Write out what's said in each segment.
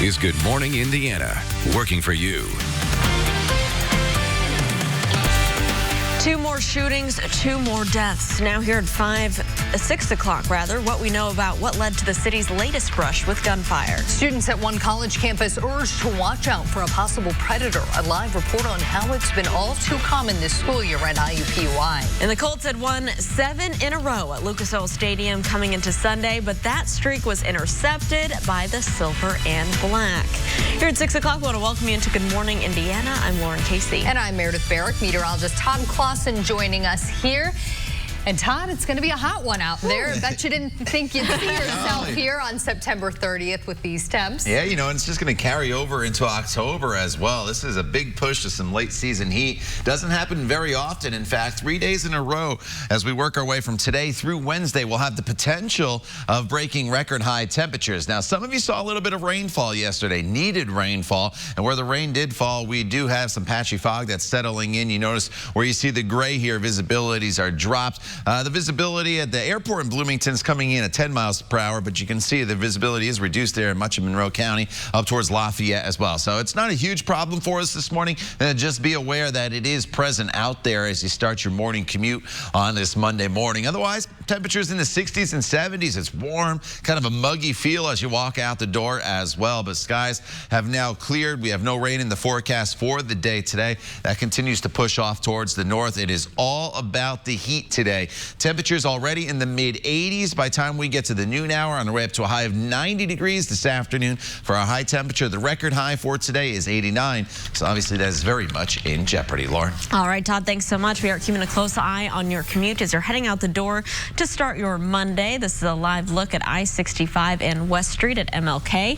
is Good Morning Indiana, working for you. 2 more shootings, 2 more deaths. Now here at 6 o'clock, what we know about what led to the city's latest brush with gunfire. Students at one college campus urged to watch out for a possible predator. A live report on how it's been all too common this school year at IUPUI. And the Colts had won 7 in a row at Lucas Oil Stadium coming into Sunday, but that streak was intercepted by the silver and black. Here at 6 o'clock, we want to welcome you into Good Morning Indiana. I'm Lauren Casey. And I'm Meredith Barrick, meteorologist Todd Clausen joining us here. And Todd, it's going to be a hot one out there. I bet you didn't think you'd see yourself here on September 30th with these temps. Yeah, you know, and it's just going to carry over into October as well. This is a big push to some late season heat. Doesn't happen very often. In fact, 3 days in a row as we work our way from today through Wednesday, we'll have the potential of breaking record high temperatures. Now, some of you saw a little bit of rainfall yesterday, needed rainfall. And where the rain did fall, we do have some patchy fog that's settling in. You notice where you see the gray here, visibilities are dropped. The visibility at the airport in Bloomington is coming in at 10 miles per hour, but you can see the visibility is reduced there in much of Monroe County up towards Lafayette as well. So it's not a huge problem for us this morning. Just be aware that it is present out there as you start your morning commute on this Monday morning. Otherwise, temperatures in the 60s and 70s. It's warm, kind of a muggy feel as you walk out the door as well. But skies have now cleared. We have no rain in the forecast for the day today. That continues to push off towards the north. It is all about the heat today. Temperatures already in the mid-80s by the time we get to the noon hour, on the way up to a high of 90 degrees this afternoon for our high temperature. The record high for today is 89. So obviously that is very much in jeopardy, Lauren. All right, Todd, thanks so much. We are keeping a close eye on your commute as you're heading out the door to start your Monday. This is a live look at I-65 and West Street at MLK.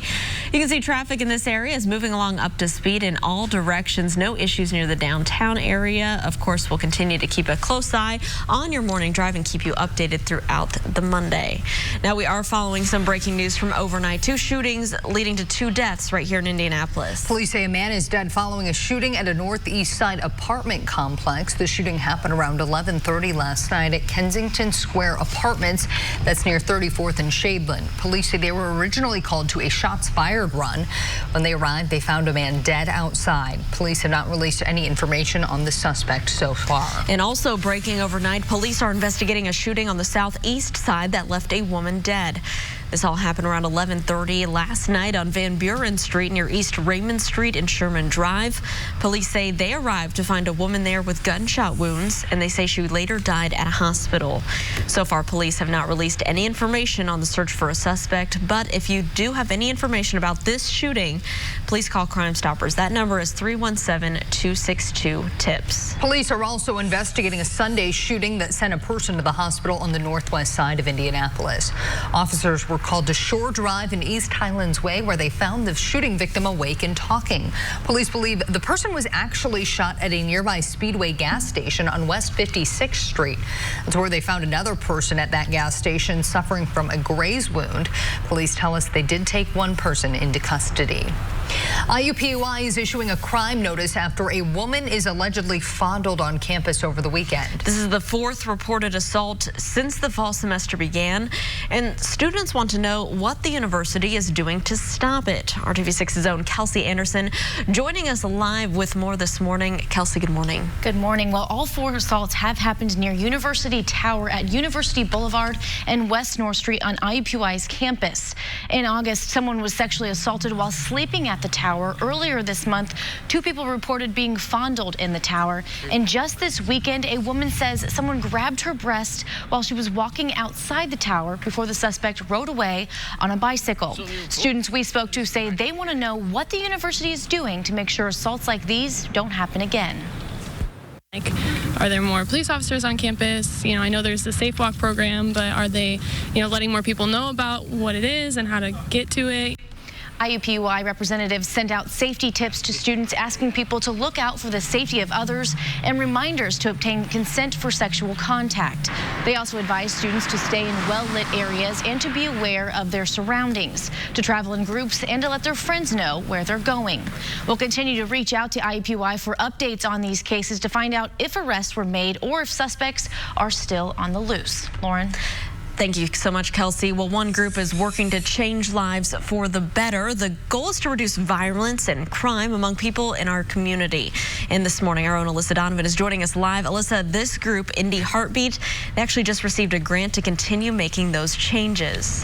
You can see traffic in this area is moving along up to speed in all directions. No issues near the downtown area. Of course, we'll continue to keep a close eye on your morning drive and keep you updated throughout the Monday. Now we are following some breaking news from overnight. 2 shootings leading to 2 deaths right here in Indianapolis. Police say a man is dead following a shooting at a northeast side apartment complex. The shooting happened around 11:30 last night at Kensington Square Apartments. That's near 34th and Shadeland. Police say they were originally called to a shots fired run. When they arrived, they found a man dead outside. Police have not released any information on the suspect so far. And also breaking overnight, police are investigating a shooting on the southeast side that left a woman dead. This all happened around 11:30 last night on Van Buren Street near East Raymond Street and Sherman Drive. Police say they arrived to find a woman there with gunshot wounds, and they say she later died at a hospital. So far, police have not released any information on the search for a suspect, but if you do have any information about this shooting, please call Crime Stoppers. That number is 317-262-TIPS. Police are also investigating a Sunday shooting that sent a person to the hospital on the northwest side of Indianapolis. Officers were called to Shore Drive in East Highlands Way, where they found the shooting victim awake and talking. Police believe the person was actually shot at a nearby Speedway gas station on West 56th Street. That's where they found another person at that gas station suffering from a graze wound. Police tell us they did take one person into custody. IUPUI is issuing a crime notice after a woman is allegedly fondled on campus over the weekend. This is the 4th reported assault since the fall semester began, and students want to know what the university is doing to stop it. RTV6's own Kelsey Anderson joining us live with more this morning. Kelsey, good morning. Good morning. Well, all 4 assaults have happened near University Tower at University Boulevard and West North Street on IUPUI's campus. In August, someone was sexually assaulted while sleeping at the tower. Earlier this month, 2 people reported being fondled in the tower. And just this weekend, a woman says someone grabbed her breast while she was walking outside the tower before the suspect rode away on a bicycle. Students we spoke to say they want to know what the university is doing to make sure assaults like these don't happen again. Like, are there more police officers on campus? You know, I know there's the Safe Walk program, but are they, letting more people know about what it is and how to get to it? IUPUI representatives sent out safety tips to students asking people to look out for the safety of others and reminders to obtain consent for sexual contact. They also advise students to stay in well-lit areas and to be aware of their surroundings, to travel in groups and to let their friends know where they're going. We'll continue to reach out to IUPUI for updates on these cases to find out if arrests were made or if suspects are still on the loose. Lauren? Thank you so much, Kelsey. Well, one group is working to change lives for the better. The goal is to reduce violence and crime among people in our community. And this morning, our own Alyssa Donovan is joining us live. Alyssa, this group, Indy Heartbeat, they actually just received a grant to continue making those changes.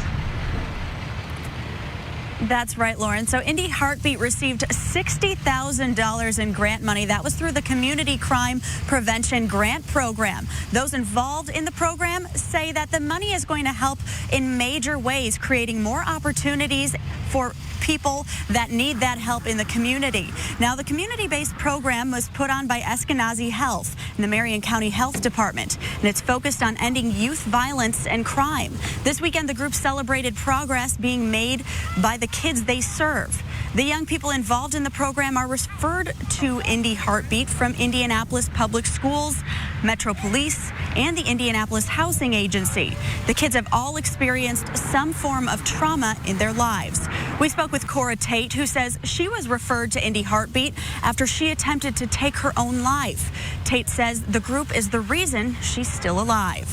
That's right, Lauren. So Indy Heartbeat received $60,000 in grant money. That was through the Community Crime Prevention Grant Program. Those involved in the program say that the money is going to help in major ways, creating more opportunities for people that need that help in the community. Now, the community-based program was put on by Eskenazi Health and the Marion County Health Department, and it's focused on ending youth violence and crime. This weekend, the group celebrated progress being made by the kids they serve. The young people involved in the program are referred to Indy Heartbeat from Indianapolis Public Schools, Metro Police, and the Indianapolis Housing Agency. The kids have all experienced some form of trauma in their lives. We spoke with Cora Tate, who says she was referred to Indy Heartbeat after she attempted to take her own life. Tate says the group is the reason she's still alive.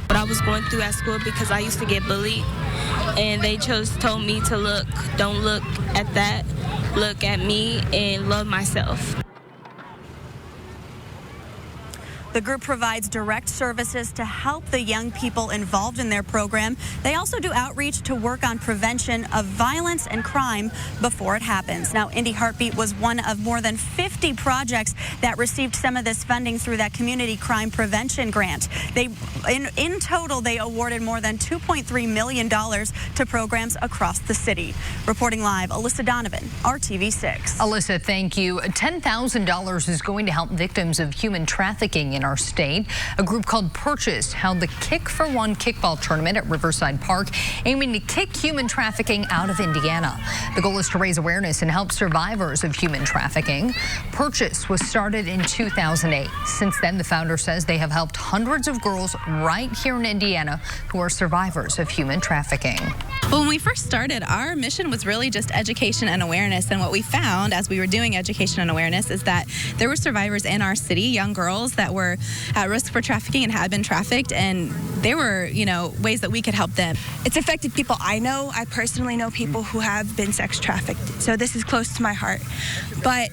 What I was going through at school, because I used to get bullied, and they told me to don't look at that, look at me and love myself. The group provides direct services to help the young people involved in their program. They also do outreach to work on prevention of violence and crime before it happens. Now, Indy Heartbeat was one of more than 50 projects that received some of this funding through that Community Crime Prevention Grant. In total, they awarded more than $2.3 million to programs across the city. Reporting live, Alyssa Donovan, RTV6. Alyssa, thank you. $10,000 is going to help victims of human trafficking in our state. A group called Purchase held the Kick for One kickball tournament at Riverside Park, aiming to kick human trafficking out of Indiana. The goal is to raise awareness and help survivors of human trafficking. Purchase was started in 2008. Since then, the founder says they have helped hundreds of girls right here in Indiana who are survivors of human trafficking. Well, when we first started, our mission was really just education and awareness. And what we found as we were doing education and awareness is that there were survivors in our city, young girls that were at risk for trafficking and had been trafficked. And there were, ways that we could help them. It's affected people I know. I personally know people who have been sex trafficked. So this is close to my heart. But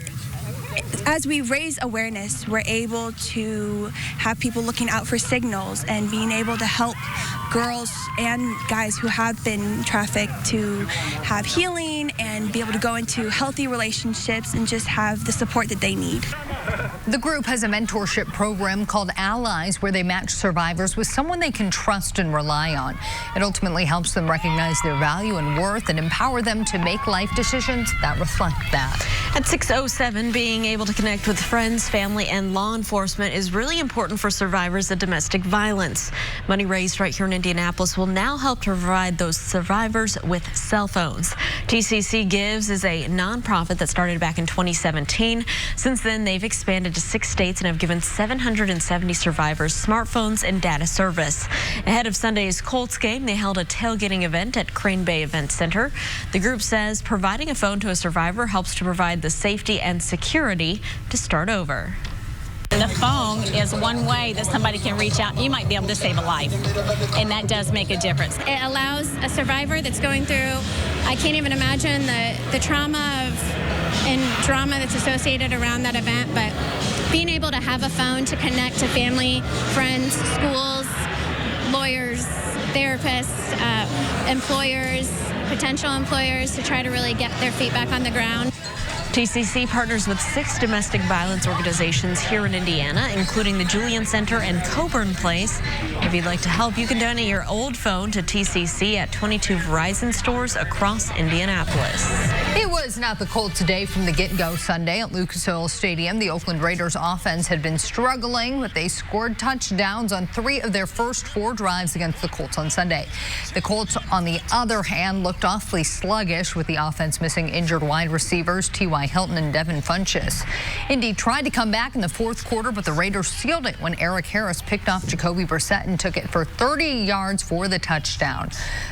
as we raise awareness, we're able to have people looking out for signals and being able to help girls and guys who have been trafficked to have healing and be able to go into healthy relationships and just have the support that they need. The group has a mentorship program called Allies, where they match survivors with someone they can trust and rely on. It ultimately helps them recognize their value and worth and empower them to make life decisions that reflect that. At 6:07, being able to connect with friends, family, and law enforcement is really important for survivors of domestic violence. Money raised right here in Indianapolis will now help to provide those survivors with cell phones. TCC Gives is a nonprofit that started back in 2017. Since then, they've expanded to 6 states and have given 770 survivors smartphones and data service. Ahead of Sunday's Colts game, they held a tailgating event at Crane Bay Event Center. The group says providing a phone to a survivor helps to provide the safety and security to start over. The phone is one way that somebody can reach out. You might be able to save a life, and that does make a difference. It allows a survivor that's going through, I can't even imagine the trauma and drama that's associated around that event, but being able to have a phone to connect to family, friends, schools, lawyers, therapists, employers, potential employers, to try to really get their feet back on the ground. TCC partners with 6 domestic violence organizations here in Indiana, including the Julian Center and Coburn Place. If you'd like to help, you can donate your old phone to TCC at 22 Verizon stores across Indianapolis. It was not the Colts' day from the get-go Sunday at Lucas Oil Stadium. The Oakland Raiders offense had been struggling, but they scored touchdowns on 3 of their first 4 drives against the Colts on Sunday. The Colts, on the other hand, looked awfully sluggish, with the offense missing injured wide receivers T.Y. Hilton and Devin Funchess. Indy tried to come back in the 4th quarter, but the Raiders sealed it when Eric Harris picked off Jacoby Brissett and took it for 30 yards for the touchdown.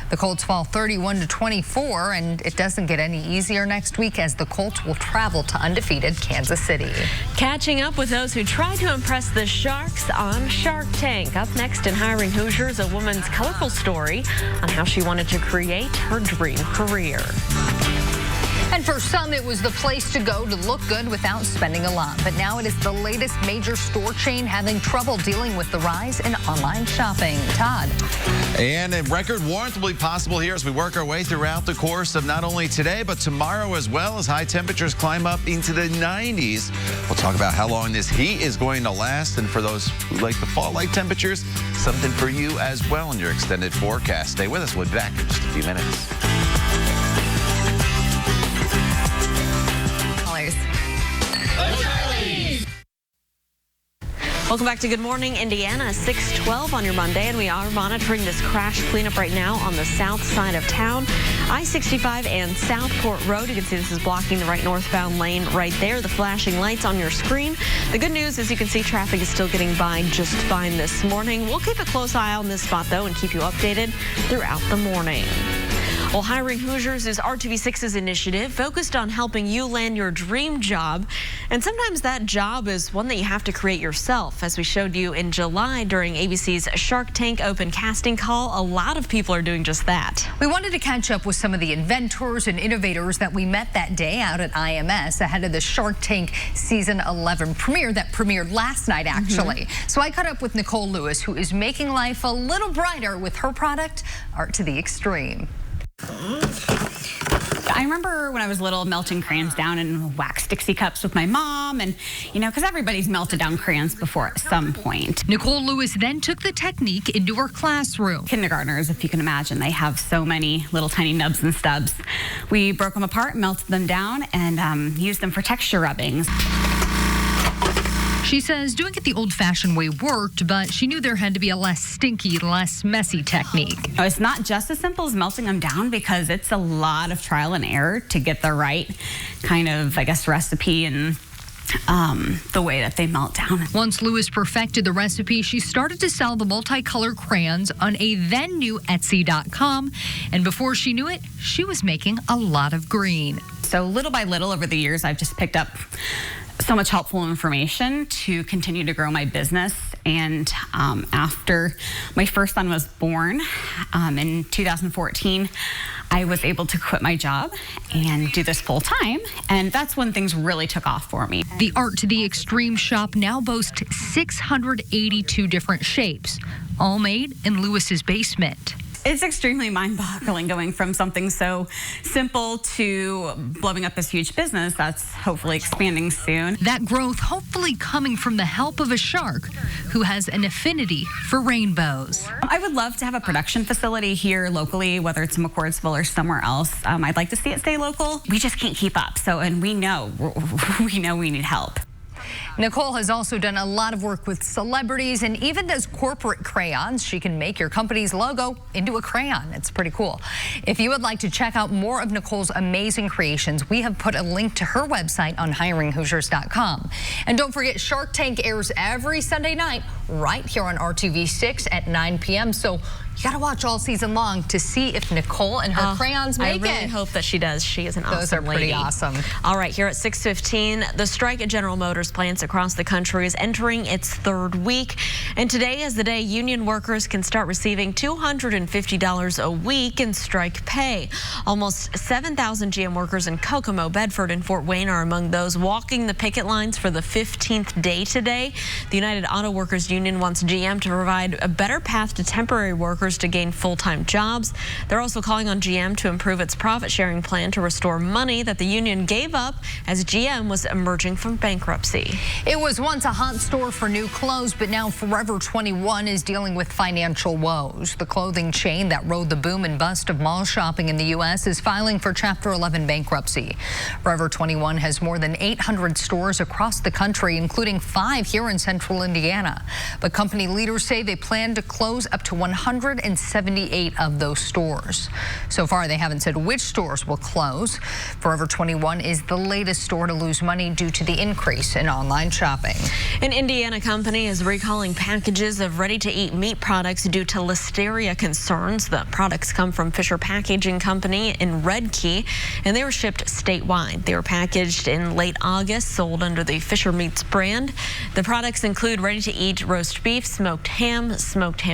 The Colts fall 31-24, and it doesn't get any easier. earlier next week as the Colts will travel to undefeated Kansas City. Catching up with those who tried to impress the Sharks on Shark Tank. Up next in Hiring Hoosiers, a woman's colorful story on how she wanted to create her dream career. And for some, it was the place to go to look good without spending a lot. But now it is the latest major store chain having trouble dealing with the rise in online shopping. Todd. And a record warmth will be possible here as we work our way throughout the course of not only today, but tomorrow as well, as high temperatures climb up into the 90s. We'll talk about how long this heat is going to last. And for those who like the fall-like temperatures, something for you as well in your extended forecast. Stay with us. We'll be back in just a few minutes. Welcome back to Good Morning Indiana, 6:12 on your Monday, and we are monitoring this crash cleanup right now on the south side of town. I-65 and Southport Road. You can see this is blocking the right northbound lane right there. The flashing lights on your screen. The good news is you can see traffic is still getting by just fine this morning. We'll keep a close eye on this spot, though, and keep you updated throughout the morning. Well, Hiring Hoosiers is RTV6's initiative focused on helping you land your dream job. And sometimes that job is one that you have to create yourself. As we showed you in July during ABC's Shark Tank Open Casting Call, a lot of people are doing just that. We wanted to catch up with some of the inventors and innovators that we met that day out at IMS ahead of the Shark Tank Season 11 premiere that premiered last night, actually. So I caught up with Nicole Lewis, who is making life a little brighter with her product, Art to the Extreme. I remember when I was little melting crayons down in wax Dixie cups with my mom, and because everybody's melted down crayons before at some point. Nicole Lewis then took the technique into her classroom. Kindergartners, if you can imagine, they have so many little tiny nubs and stubs. We broke them apart, melted them down, and used them for texture rubbings. She says doing it the old-fashioned way worked, but she knew there had to be a less stinky, less messy technique. It's not just as simple as melting them down, because it's a lot of trial and error to get the right kind of, recipe and the way that they melt down. Once Lewis perfected the recipe, she started to sell the multicolored crayons on a then new Etsy.com. And before she knew it, she was making a lot of green. So little by little over the years, I've just picked up so much helpful information to continue to grow my business. And after my first son was born in 2014, I was able to quit my job and do this full time. And that's when things really took off for me. The Art to the Extreme shop now boasts 682 different shapes, all made in Lewis's basement. It's extremely mind-boggling going from something so simple to blowing up this huge business that's hopefully expanding soon. That growth hopefully coming from the help of a shark who has an affinity for rainbows. I would love to have a production facility here locally, whether it's in McCordsville or somewhere else. I'd like to see it stay local. We just can't keep up, and we know we need help. Nicole has also done a lot of work with celebrities and even does corporate crayons. She can make your company's logo into a crayon. It's pretty cool. If you would like to check out more of Nicole's amazing creations, we have put a link to her website on hiringhoosiers.com. And don't forget, Shark Tank airs every Sunday night right here on RTV6 at 9 p.m. So you got to watch all season long to see if Nicole and her crayons make it. I really hope that she does. She is an awesome lady. Those are pretty awesome. All right, here at 6:15, the strike at General Motors plants across the country is entering its third week. And today is the day union workers can start receiving $250 a week in strike pay. Almost 7,000 GM workers in Kokomo, Bedford, and Fort Wayne are among those walking the picket lines for the 15th day today. The United Auto Workers Union wants GM to provide a better path to temporary workers to gain full-time jobs. They're also calling on GM to improve its profit-sharing plan to restore money that the union gave up as GM was emerging from bankruptcy. It was once a hot store for new clothes, but now Forever 21 is dealing with financial woes. The clothing chain that rode the boom and bust of mall shopping in the U.S. is filing for Chapter 11 bankruptcy. Forever 21 has more than 800 stores across the country, including 5 here in central Indiana. But company leaders say they plan to close up to 100 178 of those stores. So far, they haven't said which stores will close. Forever 21 is the latest store to lose money due to the increase in online shopping. An Indiana company is recalling packages of ready-to-eat meat products due to listeria concerns. The products come from Fisher Packaging Company in Red Key, and they were shipped statewide. They were packaged in late August, sold under the Fisher Meats brand. The products include ready-to-eat roast beef, smoked ham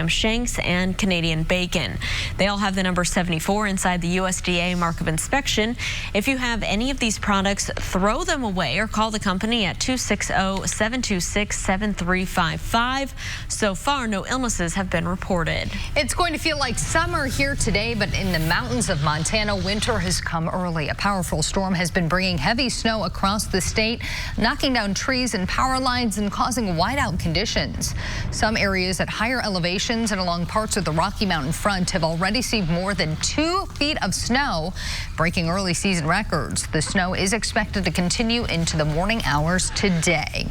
shanks, and Canadian bacon. They all have the number 74 inside the USDA mark of inspection. If you have any of these products, throw them away or call the company at 260-726-7355. So far, no illnesses have been reported. It's going to feel like summer here today, but in the mountains of Montana, winter has come early. A powerful storm has been bringing heavy snow across the state, knocking down trees and power lines and causing whiteout conditions. Some areas at higher elevations and along parts of the Rocky Mountain front have already received more than 2 feet of snow, breaking early season records. The snow is expected to continue into the morning hours today.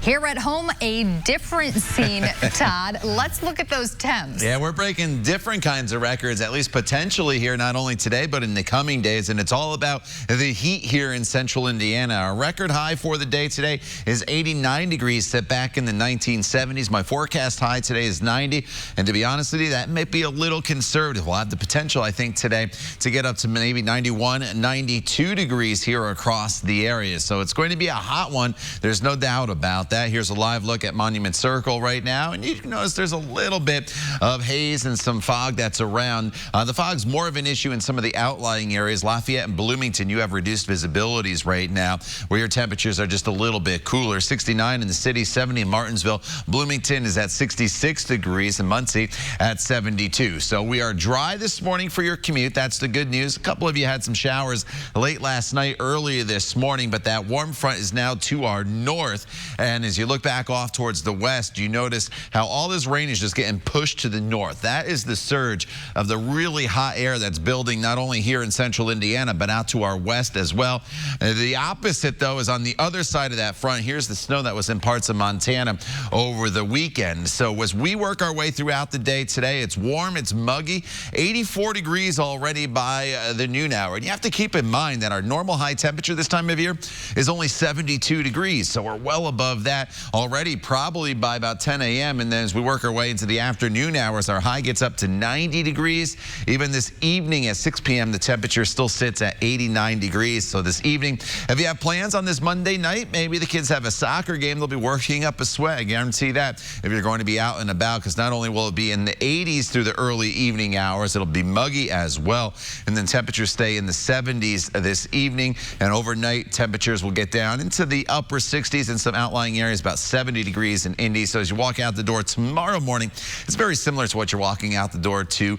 Here at home, a different scene, Todd. Let's look at those temps. Yeah, we're breaking different kinds of records, at least potentially here, not only today, but in the coming days. And it's all about the heat here in central Indiana. Our record high for the day today is 89 degrees, set back in the 1970s. My forecast high today is 90. And to be honest with you, that may be a little conservative. We'll have the potential, I think, today to get up to maybe 91, 92 degrees here across the area. So it's going to be a hot one. There's no doubt about that. Here's a live look at Monument Circle right now. And you can notice there's a little bit of haze and some fog that's around. The fog's more of an issue in some of the outlying areas. Lafayette and Bloomington, you have reduced visibilities right now, where your temperatures are just a little bit cooler. 69 in the city, 70 in Martinsville. Bloomington is at 66 degrees, and Muncie at 72. So we are dry this morning for your commute. That's the good news. A couple of you had some showers late last night, earlier this morning, but that warm front is now to our north. And as you look back off towards the west, you notice how all this rain is just getting pushed to the north. That is the surge of the really hot air that's building not only here in central Indiana, but out to our west as well. The opposite, though, is on the other side of that front. Here's the snow that was in parts of Montana over the weekend. So as we work our way throughout the day today, it's warm, it's muggy, 84 degrees already by the noon hour. And you have to keep in mind that our normal high temperature this time of year is only 72 degrees. So we're well above that already, probably by about 10 a.m. And then as we work our way into the afternoon hours, our high gets up to 90 degrees. Even this evening at 6 p.m., the temperature still sits at 89 degrees. So this evening, if you have plans on this Monday night, maybe the kids have a soccer game, they'll be working up a sweat. I guarantee that if you're going to be out and about, because not only will it be in the 80s through the early evening hours, it'll be muggy as well. And then temperatures stay in the 70s this evening, and overnight temperatures will get down into the upper 60s in some outlying areas, about 70 degrees in Indy. So as you walk out the door tomorrow morning, it's very similar to what you're walking out the door to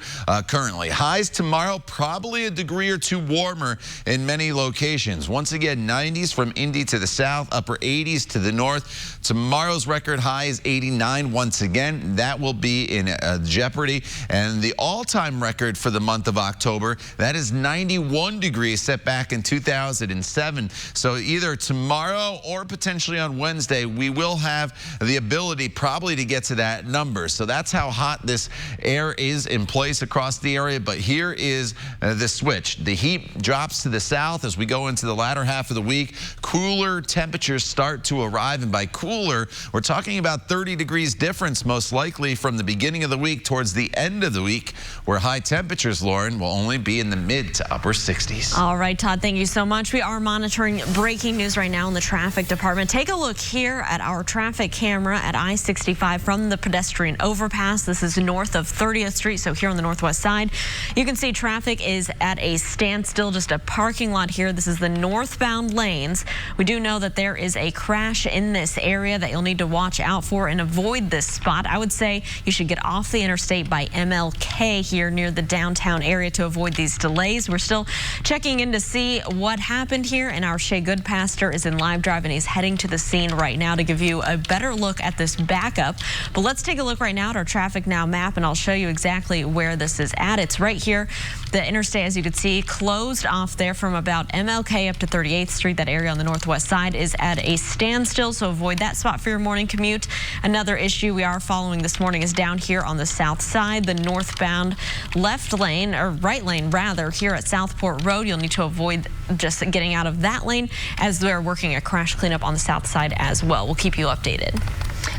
currently. Highs tomorrow, probably a degree or two warmer in many locations. Once again, 90s from Indy to the south, upper 80s to the north. Tomorrow's record high is 89 once again. That will be in jeopardy. And the all-time record for the month of October, that is 91 degrees, set back in 2007. So either tomorrow or potentially on Wednesday, we will have the ability probably to get to that number. So that's how hot this air is in place across the area. But here is the switch. The heat drops to the south as we go into the latter half of the week. Cooler temperatures start to arrive, and by cooler, we're talking about 30 degrees difference most likely from the beginning of the week towards the end of the week, where high temperatures, Lauren, will only be in the mid to upper 60s. All right, Todd, thank you so much. We are monitoring breaking news right now in the traffic department. Take a look here at our traffic camera at I-65 from the pedestrian overpass. This is north of 30th Street, so here on the northwest side. You can see traffic is at a standstill, just a parking lot here. This is the northbound lanes. We do know that there is a crash in this area that you'll need to watch out for and avoid this spot. I would say you should get off the interstate by MLK here near the downtown area to avoid these delays. We're still checking in to see what happened here, and our Shea Goodpaster is in live drive, and he's heading to the scene right now to give you a better look at this backup. But let's take a look right now at our Traffic Now map, and I'll show you exactly where this is at. It's right here. The interstate, as you can see, closed off there from about MLK up to 38th Street. That area on the northwest side is at a standstill, so avoid that spot for your morning commute. Another issue we are following this morning is down here on the south side. inside the northbound left lane, or right lane rather, here at Southport Road. You'll need to avoid just getting out of that lane as they're working a crash cleanup on the south side as well. We'll keep you updated.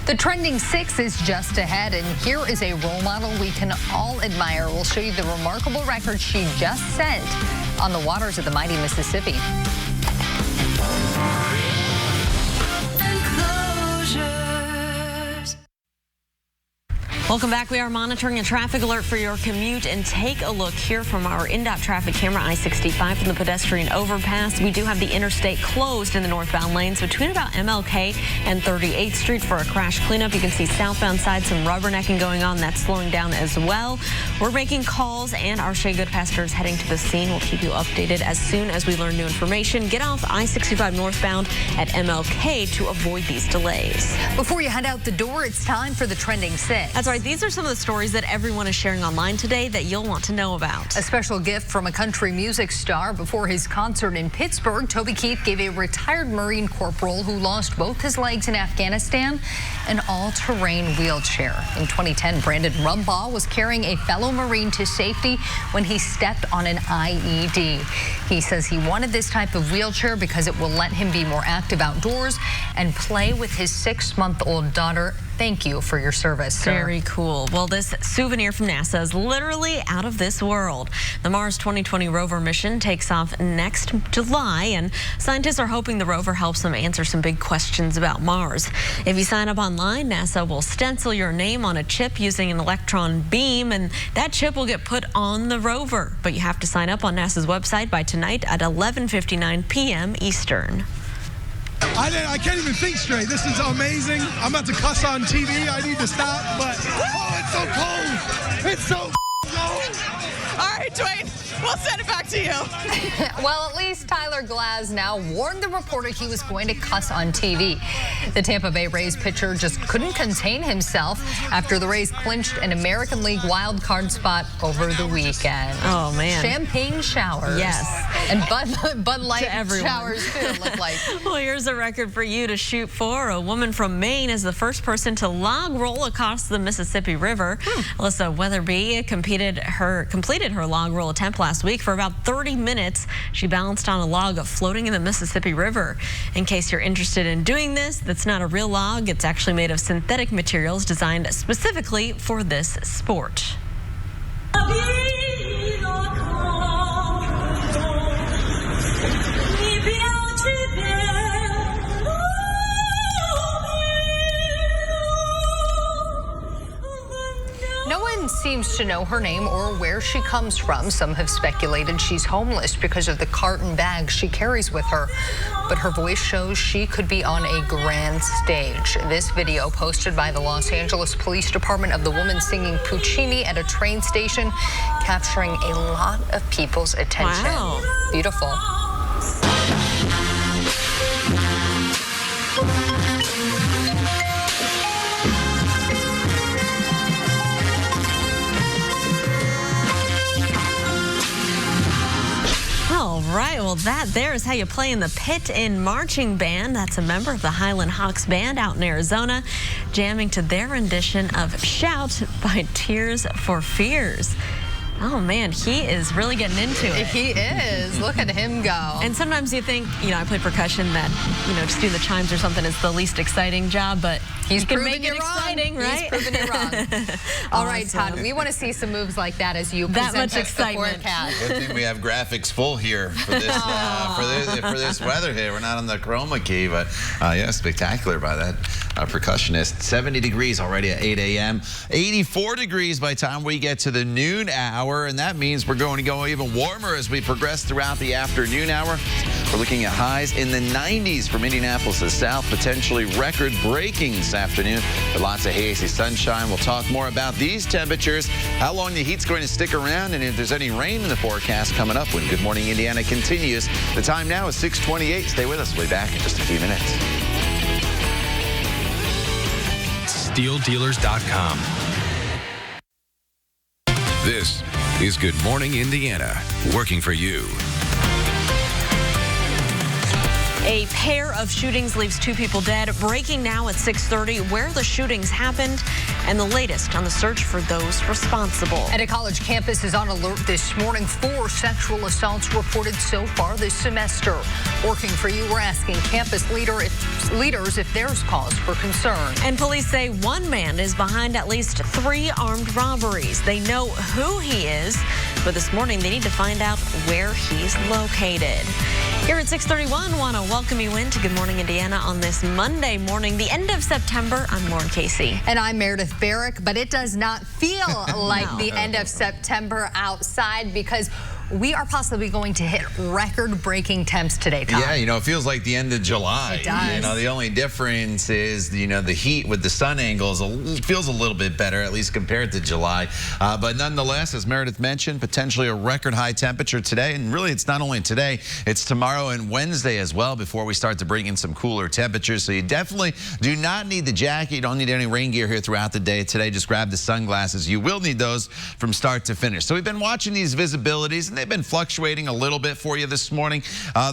The trending 6 is just ahead, and here is a role model we can all admire. We'll show you the remarkable record she just set on the waters of the mighty Mississippi. Welcome back. We are monitoring a traffic alert for your commute, and take a look here from our INDOT traffic camera, I-65 from the pedestrian overpass. We do have the interstate closed in the northbound lanes between about MLK and 38th Street for a crash cleanup. You can see southbound side some rubbernecking going on. That's slowing down as well. We're making calls, and our Shea Goodpaster is heading to the scene. We'll keep you updated as soon as we learn new information. Get off I-65 northbound at MLK to avoid these delays. Before you head out the door, it's time for the trending 6. That's right. These are some of the stories that everyone is sharing online today that you'll want to know about. A special gift from a country music star. Before his concert in Pittsburgh, Toby Keith gave a retired Marine corporal who lost both his legs in Afghanistan an all-terrain wheelchair. In 2010, Brandon Rumbaugh was carrying a fellow Marine to safety when he stepped on an IED. He says he wanted this type of wheelchair because it will let him be more active outdoors and play with his 6-month-old daughter. Thank you for your service, sir. Very cool. Well, this souvenir from NASA is literally out of this world. The Mars 2020 rover mission takes off next July, and scientists are hoping the rover helps them answer some big questions about Mars. If you sign up online, NASA will stencil your name on a chip using an electron beam, and that chip will get put on the rover. But you have to sign up on NASA's website by tonight at 11:59 p.m. Eastern. I can't even think straight. This is amazing. I'm about to cuss on TV. I need to stop, but oh, it's so cold. It's so cold. All right, Dwayne, we'll send it back to you. Well, at least Tyler Glasnow warned the reporter he was going to cuss on TV. The Tampa Bay Rays pitcher just couldn't contain himself after the Rays clinched an American League wild card spot over the weekend. Oh, man. Champagne showers. Yes. And Bud Light showers, too, look like. Well, here's a record for you to shoot for. A woman from Maine is the first person to log roll across the Mississippi River. Alyssa Weatherby completed her log roll attempt last week for about 30 minutes. She balanced on a log floating in the Mississippi River. In case you're interested in doing this, that's not a real log. It's actually made of synthetic materials designed specifically for this sport. No one seems to know her name or where she comes from. Some have speculated she's homeless because of the carton bags she carries with her. But her voice shows she could be on a grand stage. This video posted by the Los Angeles Police Department of the woman singing Puccini at a train station, capturing a lot of people's attention. Wow. Beautiful. All right, well, that there is how you play in the pit in marching band. That's a member of the Highland Hawks Band out in Arizona, jamming to their rendition of Shout by Tears for Fears. Oh, man, he is really getting into it. He is. Look at him go. And sometimes you think, I play percussion, that, just doing the chimes or something is the least exciting job, but he's can make it exciting, right? He's proven you wrong. All right, Todd, we want to see some moves like that as you present much excitement. Good thing we have graphics full here for this for this weather here. We're not on the chroma key, but yeah, spectacular by that percussionist. 70 degrees already at 8 a.m. 84 degrees by the time we get to the noon hour, and that means we're going to go even warmer as we progress throughout the afternoon hour. We're looking at highs in the 90s from Indianapolis to south, potentially record-breaking this afternoon, but lots of hazy sunshine. We'll talk more about these temperatures, how long the heat's going to stick around, and if there's any rain in the forecast coming up when Good Morning Indiana continues. The time now is 6:28. Stay with us. We'll be back in just a few minutes. SteelDealers.com. This is Good Morning Indiana, working for you. A pair of shootings leaves 2 people dead. Breaking now at 6:30, where the shootings happened and the latest on the search for those responsible. And a college campus is on alert this morning. 4 sexual assaults reported so far this semester. Working for you, we're asking campus leaders if there's cause for concern. And police say one man is behind at least 3 armed robberies. They know who he is, but this morning they need to find out where he's located. Here at 6:31, want to welcome you into Good Morning Indiana on this Monday morning, the end of September. I'm Lauren Casey. And I'm Meredith Barrick, but it does not feel like the end of September outside because we are possibly going to hit record-breaking temps today, Tom. Yeah, it feels like the end of July. It does. The only difference is, the heat with the sun angles feels a little bit better, at least compared to July. But nonetheless, as Meredith mentioned, potentially a record-high temperature today. And really, it's not only today, it's tomorrow and Wednesday as well before we start to bring in some cooler temperatures. So you definitely do not need the jacket. You don't need any rain gear here throughout the day today. Just grab the sunglasses. You will need those from start to finish. So we've been watching these visibilities, and they've been fluctuating a little bit for you this morning.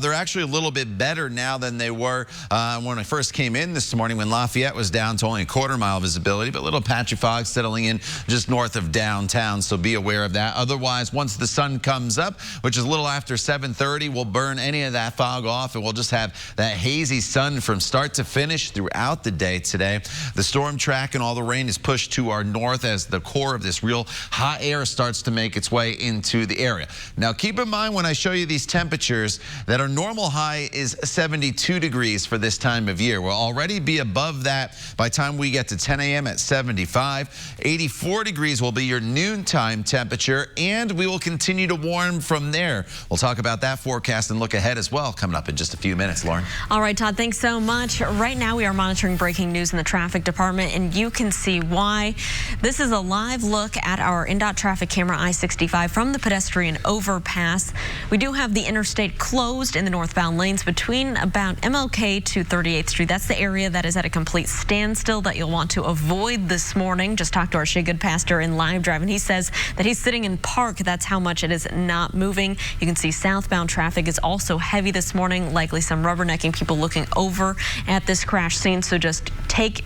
They're actually a little bit better now than they were when I first came in this morning when Lafayette was down to only a quarter-mile visibility, but a little patchy fog settling in just north of downtown, so be aware of that. Otherwise, once the sun comes up, which is a little after 7:30, we'll burn any of that fog off, and we'll just have that hazy sun from start to finish throughout the day today. The storm track and all the rain is pushed to our north as the core of this real hot air starts to make its way into the area. Now, keep in mind when I show you these temperatures that our normal high is 72 degrees for this time of year. We'll already be above that by the time we get to 10 a.m. at 75. 84 degrees will be your noontime temperature, and we will continue to warm from there. We'll talk about that forecast and look ahead as well coming up in just a few minutes, Lauren. All right, Todd, thanks so much. Right now we are monitoring breaking news in the traffic department, and you can see why. This is a live look at our INDOT traffic camera I-65 from the pedestrian overpass. We do have the interstate closed in the northbound lanes between about MLK to 38th Street. That's the area that is at a complete standstill that you'll want to avoid this morning. Just talked to our Shea Good pastor in Live Drive, and he says that he's sitting in park. That's how much it is not moving. You can see southbound traffic is also heavy this morning, likely some rubbernecking, people looking over at this crash scene. So just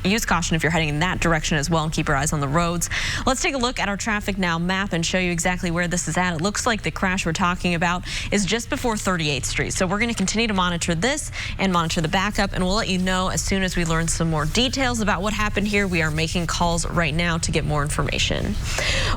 use caution if you're heading in that direction as well, and keep your eyes on the roads. Let's take a look at our traffic now map and show you exactly where this is at. It looks like the crash we're talking about is just before 38th Street. So we're going to continue to monitor this and monitor the backup, and we'll let you know as soon as we learn some more details about what happened here. We are making calls right now to get more information.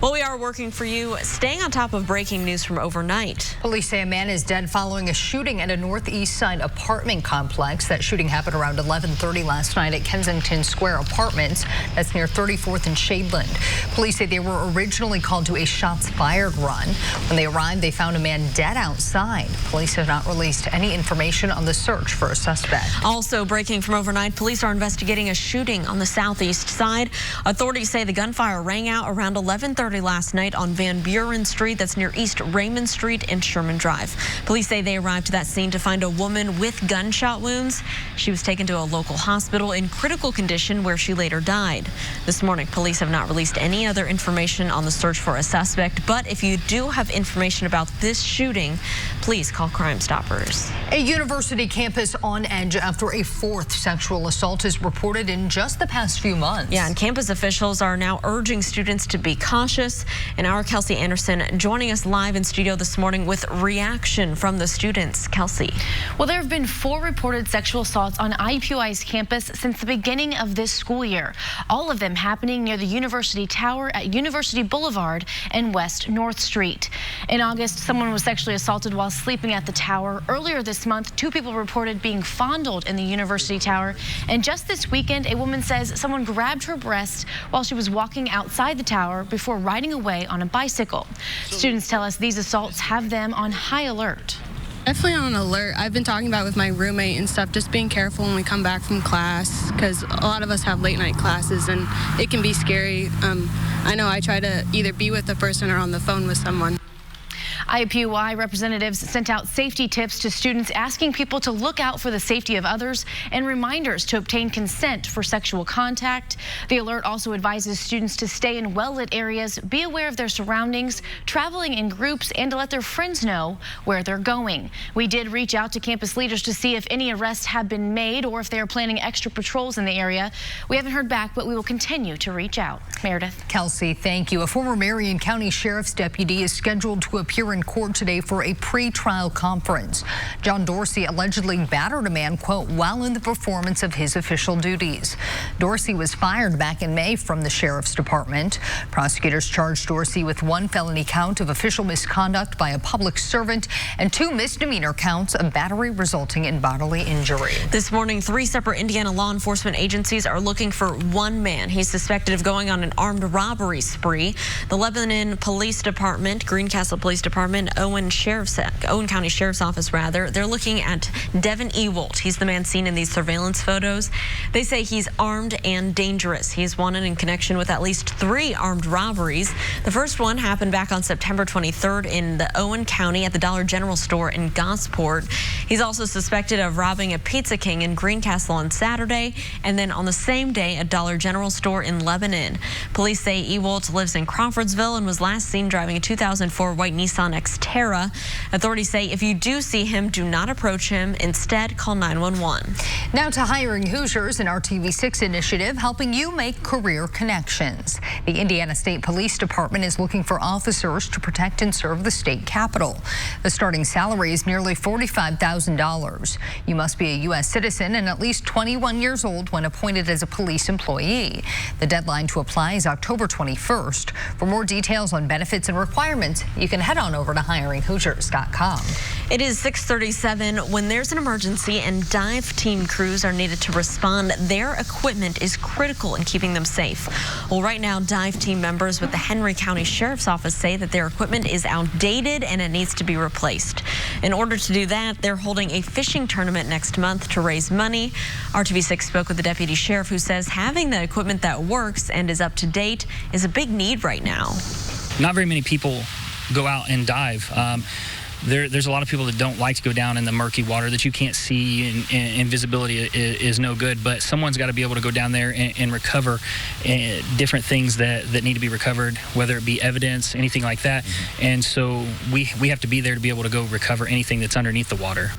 Well, we are working for you, staying on top of breaking news from overnight. Police say a man is dead following a shooting at a northeast side apartment complex. That shooting happened around 11:30 last night at Kensington Square Apartments. That's near 34th and Shadeland. Police say they were originally called to a shots fired run. When they arrived, they found a man dead outside. Police have not released any information on the search for a suspect. Also breaking from overnight, police are investigating a shooting on the southeast side. Authorities say the gunfire rang out around 11:30 last night on Van Buren Street. That's near East Raymond Street and Sherman Drive. Police say they arrived to that scene to find a woman with gunshot wounds. She was taken to a local hospital in critical condition where she later died. This morning, police have not released any other information on the search for a suspect, but if you do have information about this shooting, please call Crime Stoppers. A university campus on edge after a 4th sexual assault is reported in just the past few months. Yeah, and campus officials are now urging students to be cautious. And our Kelsey Anderson joining us live in studio this morning with reaction from the students. Kelsey. Well, there have been 4 reported sexual assaults on IUPUI's campus since the beginning of this school year. All of them happening near the University Tower at University Boulevard and West North Street. In August, someone was sexually assaulted while sleeping at the tower. Earlier this month, 2 people reported being fondled in the University Tower. And just this weekend, a woman says someone grabbed her breast while she was walking outside the tower before riding away on a bicycle. Students tell us these assaults have them on high alert. Definitely on alert. I've been talking about it with my roommate and stuff, just being careful when we come back from class, because a lot of us have late night classes and it can be scary. I know I try to either be with the person or on the phone with someone. IUPUI representatives sent out safety tips to students asking people to look out for the safety of others and reminders to obtain consent for sexual contact. The alert also advises students to stay in well-lit areas, be aware of their surroundings, traveling in groups, and to let their friends know where they're going. We did reach out to campus leaders to see if any arrests have been made or if they are planning extra patrols in the area. We haven't heard back, but we will continue to reach out. Meredith. Kelsey, thank you. A former Marion County Sheriff's deputy is scheduled to appear in court today for a pre-trial conference. John Dorsey allegedly battered a man, quote, while in the performance of his official duties. Dorsey was fired back in May from the Sheriff's Department. Prosecutors charged Dorsey with one felony count of official misconduct by a public servant and 2 misdemeanor counts of battery resulting in bodily injury. This morning, 3 separate Indiana law enforcement agencies are looking for one man. He's suspected of going on an armed robbery spree. The Lebanon Police Department, Greencastle Police Department, Owen County Sheriff's Office, they're looking at Devin Ewald. He's the man seen in these surveillance photos. They say he's armed and dangerous. He's wanted in connection with at least 3 armed robberies. The first one happened back on September 23rd in the Owen County at the Dollar General store in Gosport. He's also suspected of robbing a Pizza King in Greencastle on Saturday, and then on the same day, a Dollar General store in Lebanon. Police say Ewald lives in Crawfordsville and was last seen driving a 2004 white Nissan Xterra. Authorities say if you do see him, do not approach him. Instead, call 911. Now to Hiring Hoosiers, an RTV6 initiative helping you make career connections. The Indiana State Police Department is looking for officers to protect and serve the state capitol. The starting salary is nearly $45,000. You must be a U.S. citizen and at least 21 years old when appointed as a police employee. The deadline to apply is October 21st. For more details on benefits and requirements, you can head on over to hiringhoosiers.com. It is 6:37. When there's an emergency and dive team crews are needed to respond, their equipment is critical in keeping them safe. Well, right now, dive team members with the Henry County Sheriff's Office say that their equipment is outdated and it needs to be replaced. In order to do that, they're holding a fishing tournament next month to raise money. RTV6 spoke with the deputy sheriff who says having the equipment that works and is up to date is a big need right now. Not very many people go out and dive. There's a lot of people that don't like to go down in the murky water that you can't see, and visibility is no good. But someone's got to be able to go down there and recover different things that need to be recovered, whether it be evidence, anything like that. And so we have to be there to be able to go recover anything that's underneath the water.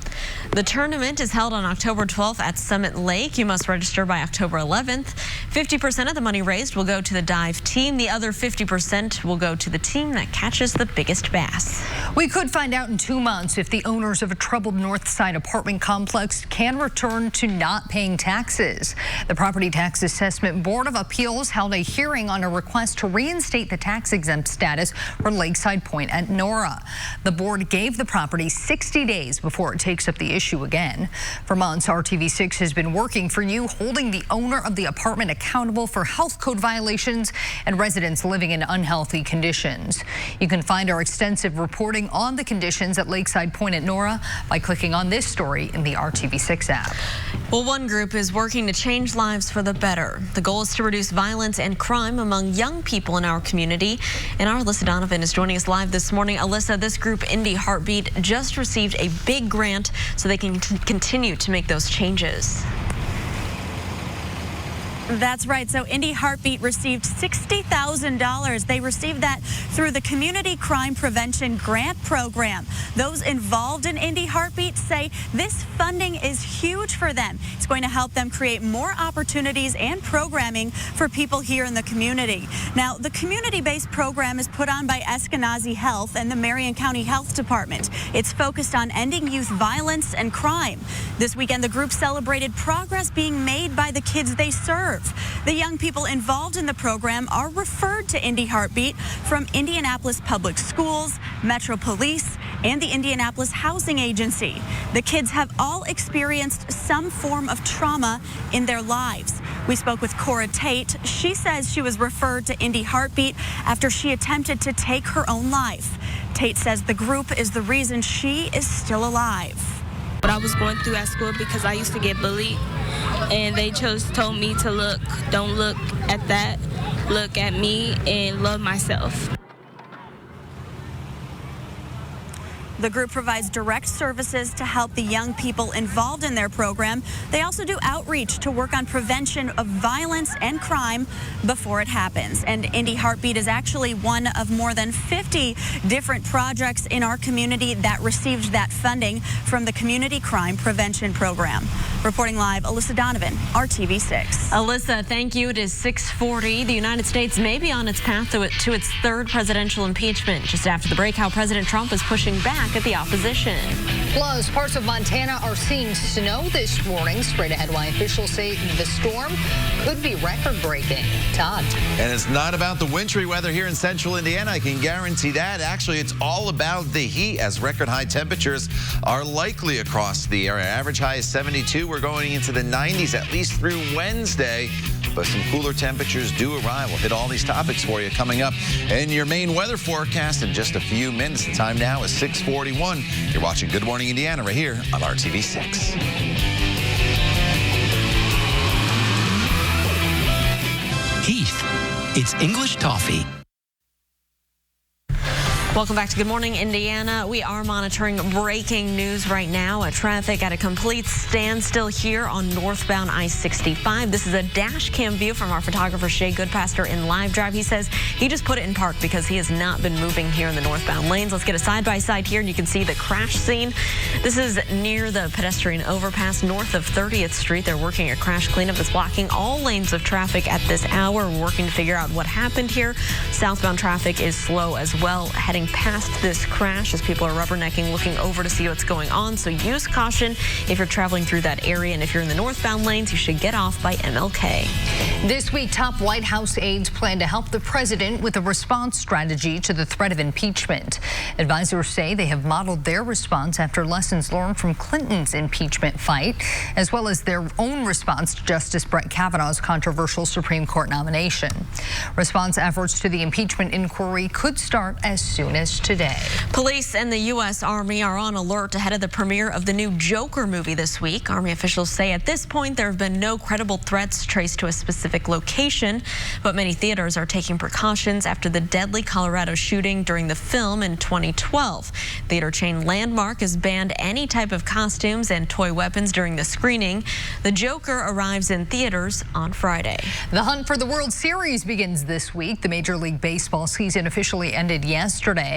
The tournament is held on October 12th at Summit Lake. You must register by October 11th. 50% of the money raised will go to the dive team. The other 50% will go to the team that catches the biggest bass. We could find out in 2 months if the owners of a troubled North Side apartment complex can return to not paying taxes. The Property Tax Assessment Board of Appeals held a hearing on a request to reinstate the tax-exempt status for Lakeside Point at Nora. The board gave the property 60 days before it takes up the issue again. For months, RTV6 has been working for you, holding the owner of the apartment accountable for health code violations and residents living in unhealthy conditions. You can find our extensive reporting on the conditions at Lakeside Point at Nora by clicking on this story in the RTV6 app. Well, one group is working to change lives for the better. The goal is to reduce violence and crime among young people in our community. And our Alyssa Donovan is joining us live this morning. Alyssa, this group, Indy Heartbeat, just received a big grant so they can continue to make those changes. That's right. So Indy Heartbeat received $60,000. They received that through the Community Crime Prevention Grant Program. Those involved in Indy Heartbeat say this funding is huge for them. It's going to help them create more opportunities and programming for people here in the community. Now, the community-based program is put on by Eskenazi Health and the Marion County Health Department. It's focused on ending youth violence and crime. This weekend, the group celebrated progress being made by the kids they serve. The young people involved in the program are referred to Indy Heartbeat from Indianapolis Public Schools, Metro Police, and the Indianapolis Housing Agency. The kids have all experienced some form of trauma in their lives. We spoke with Cora Tate. She says she was referred to Indy Heartbeat after she attempted to take her own life. Tate says the group is the reason she is still alive. What I was going through at school because I used to get bullied, and they told me to don't look at that, look at me and love myself. The group provides direct services to help the young people involved in their program. They also do outreach to work on prevention of violence and crime before it happens. And Indy Heartbeat is actually one of more than 50 different projects in our community that received that funding from the Community Crime Prevention Program. Reporting live, Alyssa Donovan, RTV6. Alyssa, thank you. It is 6:40. The United States may be on its path to its third presidential impeachment. Just after the break, how President Trump is pushing back at the opposition. Plus, parts of Montana are seeing snow this morning. Straight ahead, why officials say the storm could be record-breaking. Todd. And it's not about the wintry weather here in central Indiana. I can guarantee that. Actually, it's all about the heat as record high temperatures are likely across the area. Average high is 72. We're going into the 90s at least through Wednesday. But some cooler temperatures do arrive. We'll hit all these topics for you coming up in your main weather forecast in just a few minutes. The time now is 6:41. You're watching Good Morning Indiana right here on RTV6. Heath, it's English toffee. Welcome back to Good Morning Indiana. We are monitoring breaking news right now. Traffic at a complete standstill here on northbound I-65. This is a dash cam view from our photographer Shay Goodpaster in Live Drive. He says he just put it in park because he has not been moving here in the northbound lanes. Let's get a side-by-side here and you can see the crash scene. This is near the pedestrian overpass north of 30th Street. They're working a crash cleanup that's blocking all lanes of traffic at this hour. We're working to figure out what happened here. Southbound traffic is slow as well, heading past this crash as people are rubbernecking, looking over to see what's going on. So use caution if you're traveling through that area. And if you're in the northbound lanes, you should get off by MLK. This week, top White House aides plan to help the president with a response strategy to the threat of impeachment. Advisors say they have modeled their response after lessons learned from Clinton's impeachment fight, as well as their own response to Justice Brett Kavanaugh's controversial Supreme Court nomination. Response efforts to the impeachment inquiry could start as soon as today. Police and the U.S. Army are on alert ahead of the premiere of the new Joker movie this week. Army officials say at this point there have been no credible threats traced to a specific location, but many theaters are taking precautions after the deadly Colorado shooting during the film in 2012. Theater chain Landmark has banned any type of costumes and toy weapons during the screening. The Joker arrives in theaters on Friday. The hunt for the World Series begins this week. The Major League Baseball season officially ended yesterday.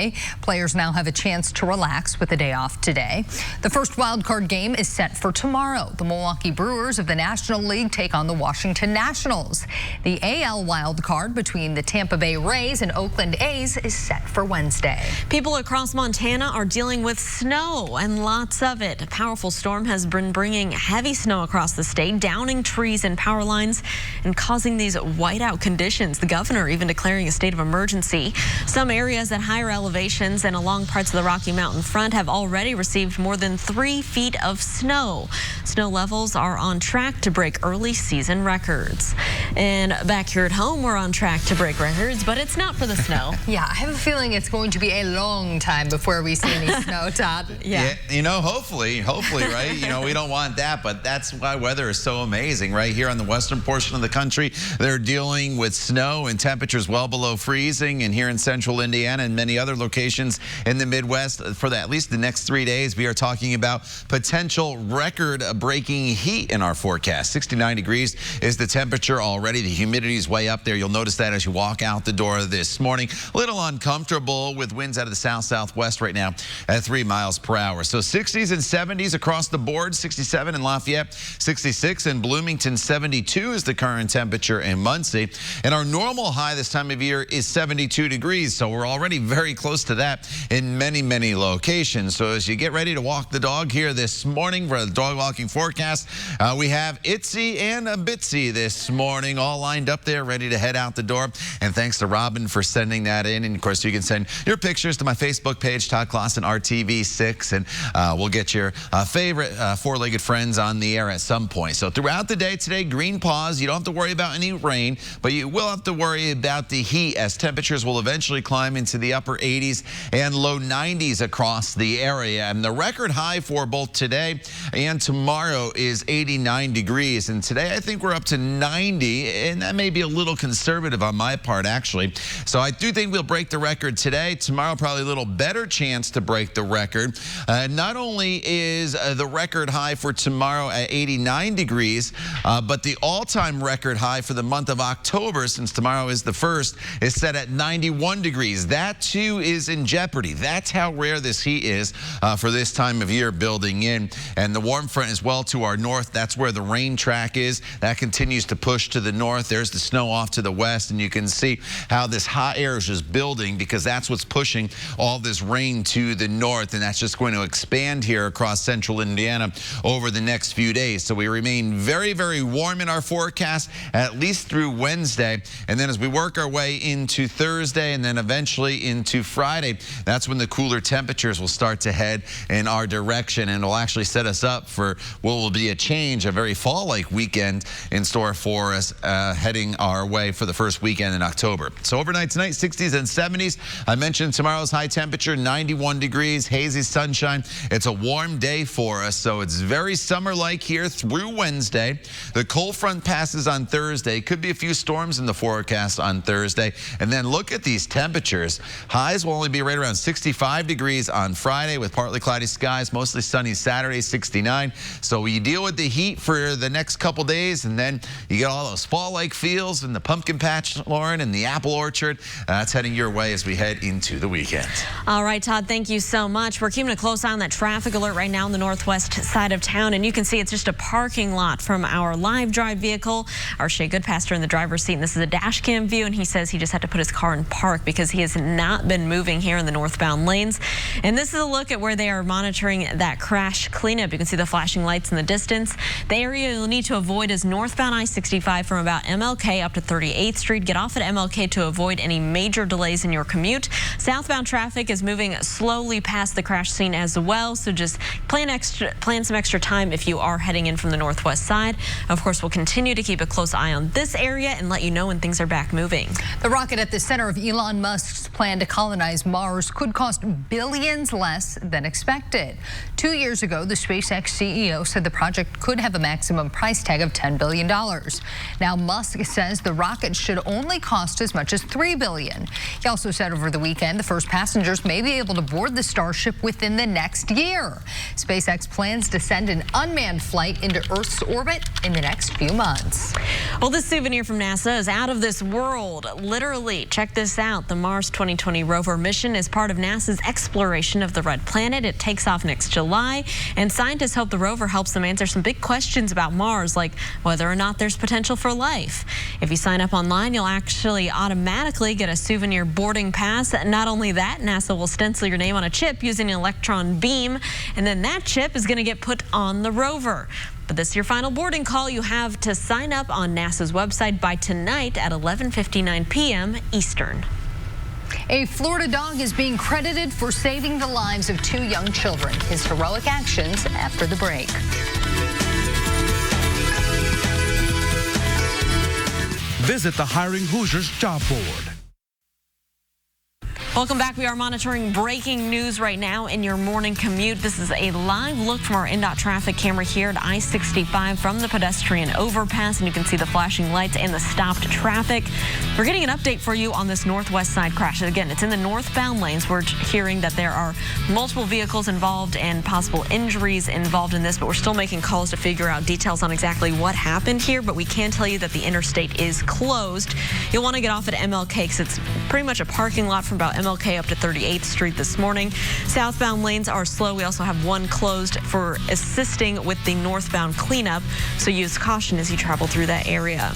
Players now have a chance to relax with a day off today. The first wild card game is set for tomorrow. The Milwaukee Brewers of the National League take on the Washington Nationals. The AL wild card between the Tampa Bay Rays and Oakland A's is set for Wednesday. People across Montana are dealing with snow and lots of it. A powerful storm has been bringing heavy snow across the state, downing trees and power lines and causing these whiteout conditions. The governor even declaring a state of emergency. Some areas at higher elevations and along parts of the Rocky Mountain front have already received more than 3 feet of snow. Snow levels are on track to break early season records. And back here at home, we're on track to break records, but it's not for the snow. Yeah, I have a feeling it's going to be a long time before we see any snow, Todd. Yeah, you know, hopefully, right? You know, we don't want that, but that's why weather is so amazing. Right here on the western portion of the country, they're dealing with snow and temperatures well below freezing. And here in central Indiana and many other locations in the Midwest, for at least the next 3 days, we are talking about potential record-breaking heat in our forecast. 69 degrees is the temperature already. The humidity is way up there. You'll notice that as you walk out the door this morning. A little uncomfortable with winds out of the south-southwest right now at 3 miles per hour. So 60s and 70s across the board. 67 in Lafayette, 66 in Bloomington, 72 is the current temperature in Muncie. And our normal high this time of year is 72 degrees. So we're already very close to that in many, many locations. So as you get ready to walk the dog here this morning for the dog walking forecast, we have Itsy and a Bitsy this morning all lined up there ready to head out the door. And thanks to Robin for sending that in. And of course, you can send your pictures to my Facebook page, Todd Clausen, RTV6, and we'll get your favorite four-legged friends on the air at some point. So throughout the day today, green pause. You don't have to worry about any rain, but you will have to worry about the heat as temperatures will eventually climb into the upper 80s and low 90s across the area. And the record high for both today and tomorrow is 89 degrees. And today I think we're up to 90, and that may be a little conservative on my part, actually. So I do think we'll break the record today. Tomorrow, probably a little better chance to break the record. Not only is the record high for tomorrow at 89 degrees, but the all-time record high for the month of October, since tomorrow is the 1st, is set at 91 degrees. That, too, is in jeopardy. That's how rare this heat is for this time of year building in. And the warm front is well to our north. That's where the rain track is. That continues to push to the north. There's the snow off to the west, and you can see how this hot air is just building because that's what's pushing all this rain to the north, and that's just going to expand here across central Indiana over the next few days. So we remain very, very warm in our forecast, at least through Wednesday. And then as we work our way into Thursday and then eventually into Friday, that's when the cooler temperatures will start to head in our direction, and will actually set us up for what will be a change, a very fall-like weekend in store for us heading our way for the first weekend in October. So overnight tonight, 60s and 70s. I mentioned tomorrow's high temperature, 91 degrees, hazy sunshine. It's a warm day for us, so it's very summer-like here through Wednesday. The cold front passes on Thursday. Could be a few storms in the forecast on Thursday. And then look at these temperatures. Highs will only be right around 65 degrees on Friday with partly cloudy skies, mostly sunny Saturday, 69. So you deal with the heat for the next couple days, and then you get all those fall-like feels in the pumpkin patch, Lauren, and the apple orchard. That's heading your way as we head into the weekend. All right, Todd, thank you so much. We're keeping a close eye on that traffic alert right now on the northwest side of town, and you can see it's just a parking lot from our live drive vehicle. Our Shea Goodpaster in the driver's seat, and this is a dash cam view, and he says he just had to put his car in park because he has not been moving here in the northbound lanes. And this is a look at where they are monitoring that crash cleanup. You can see the flashing lights in the distance. The area you'll need to avoid is northbound I-65 from about MLK up to 38th Street. Get off at MLK to avoid any major delays in your commute. Southbound traffic is moving slowly past the crash scene as well, so just plan some extra time if you are heading in from the northwest side. Of course, we'll continue to keep a close eye on this area and let you know when things are back moving. The rocket at the center of Elon Musk's plan to colonize Mars could cost billions less than expected. 2 years ago, the SpaceX CEO said the project could have a maximum price tag of $10 billion. Now, Musk says the rocket should only cost as much as $3 billion. He also said over the weekend the first passengers may be able to board the Starship within the next year. SpaceX plans to send an unmanned flight into Earth's orbit in the next few months. Well, this souvenir from NASA is out of this world. Literally, check this out. The Mars 2020 rover mission is part of NASA's exploration of the red planet. It takes off next July, and scientists hope the rover helps them answer some big questions about Mars, like whether or not there's potential for life. If you sign up online, you'll actually automatically get a souvenir boarding pass. Not only that, NASA will stencil your name on a chip using an electron beam, and then that chip is going to get put on the rover. But this is your final boarding call. You have to sign up on NASA's website by tonight at 11:59 p.m. Eastern. A Florida dog is being credited for saving the lives of 2 young children. His heroic actions after the break. Visit the Hiring Hoosiers job board. Welcome back. We are monitoring breaking news right now in your morning commute. This is a live look from our INDOT traffic camera here at I-65 from the pedestrian overpass, and you can see the flashing lights and the stopped traffic. We're getting an update for you on this northwest side crash. Again, it's in the northbound lanes. We're hearing that there are multiple vehicles involved and possible injuries involved in this, but we're still making calls to figure out details on exactly what happened here. But we can tell you that the interstate is closed. You'll want to get off at MLK because it's pretty much a parking lot from about MLK up to 38th Street this morning. Southbound lanes are slow. We also have one closed for assisting with the northbound cleanup, so use caution as you travel through that area.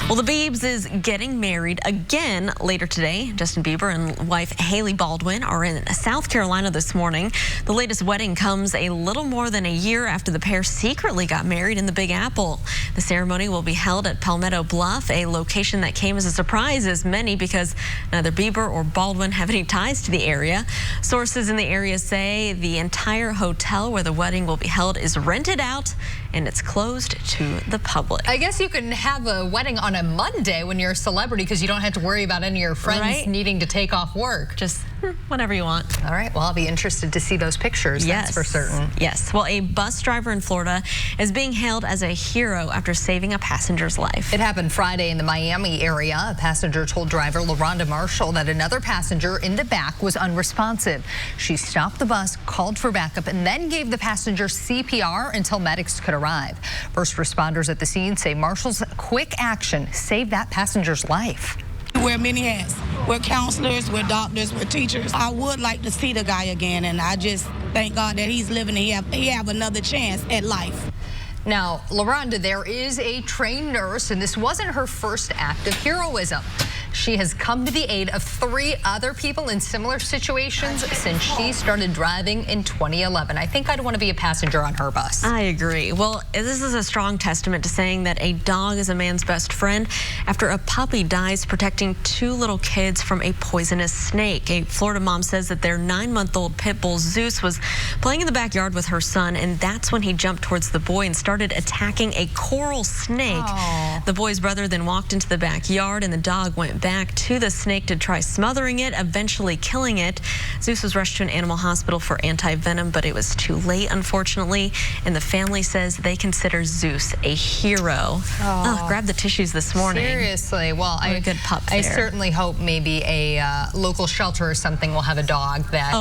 Well, the Biebs is getting married again later today. Justin Bieber and wife Haley Baldwin are in South Carolina this morning. The latest wedding comes a little more than a year after the pair secretly got married in the Big Apple. The ceremony will be held at Palmetto Bluff, a location that came as a surprise as many because neither Bieber or Baldwin have any ties to the area. Sources in the area say the entire hotel where the wedding will be held is rented out and it's closed to the public. I guess you can have a wedding on a Monday when you're a celebrity because you don't have to worry about any of your friends needing to take off work. Just whenever you want. All right. Well, I'll be interested to see those pictures. That's for certain. Yes. Well, a bus driver in Florida is being hailed as a hero after saving a passenger's life. It happened Friday in the Miami area. A passenger told driver LaRonda Marshall that another passenger in the back was unresponsive. She stopped the bus, called for backup, and then gave the passenger CPR until medics could arrive. First responders at the scene say Marshall's quick action saved that passenger's life. We wear many hats. We're counselors, we're doctors, we're teachers. I would like to see the guy again, and I just thank God that he's living and he have another chance at life. Now, LaRonda, there is a trained nurse, and this wasn't her first act of heroism. She has come to the aid of 3 other people in similar situations since she started driving in 2011. I think I'd want to be a passenger on her bus. I agree. Well, this is a strong testament to saying that a dog is a man's best friend after a puppy dies protecting 2 little kids from a poisonous snake. A Florida mom says that their 9-month-old pit bull Zeus was playing in the backyard with her son, and that's when he jumped towards the boy and started attacking a coral snake. The boy's brother then walked into the backyard, and the dog went back to the snake to try smothering it, eventually killing it. Zeus was rushed to an animal hospital for anti-venom, but it was too late, unfortunately, and the family says they consider Zeus a hero. Oh, grab the tissues this morning. Seriously. Well, a good pup there. I certainly hope maybe a local shelter or something will have a dog that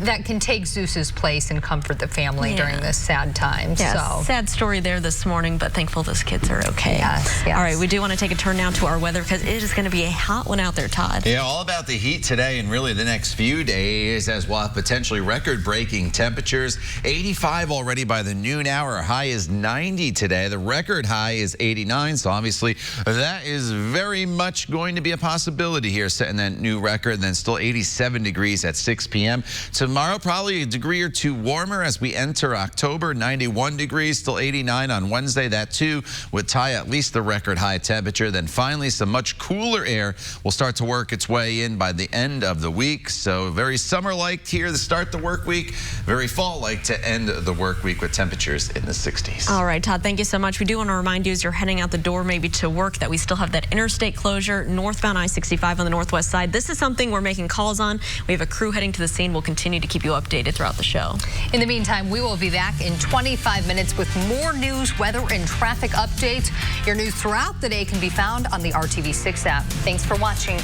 that can take Zeus's place and comfort the family during this sad time. So sad story there this morning, but thankful those kids are okay. Yes. All right, we do want to take a turn now to our weather because it is going to be a hot one out there, Todd. Yeah, all about the heat today and really the next few days as we'll have potentially record-breaking temperatures. 85 already by the noon hour. Our high is 90 today. The record high is 89, so obviously that is very much going to be a possibility here, setting that new record. And then still 87 degrees at 6 p.m. Tomorrow, probably a degree or 2 warmer as we enter October. 91 degrees, still 89 on Wednesday. That too would tie at least the record high temperature. Then finally some much cooler air will start to work its way in by the end of the week. So very summer-like here to start the work week, very fall-like to end the work week with temperatures in the 60s. All right, Todd, thank you so much. We do want to remind you as you're heading out the door maybe to work that we still have that interstate closure, northbound I-65 on the northwest side. This is something we're making calls on. We have a crew heading to the scene. We'll continue to keep you updated throughout the show. In the meantime, we will be back in 25 minutes with more news, weather, and traffic updates. Your news throughout the day can be found on the RTV6 app. Thanks for watching.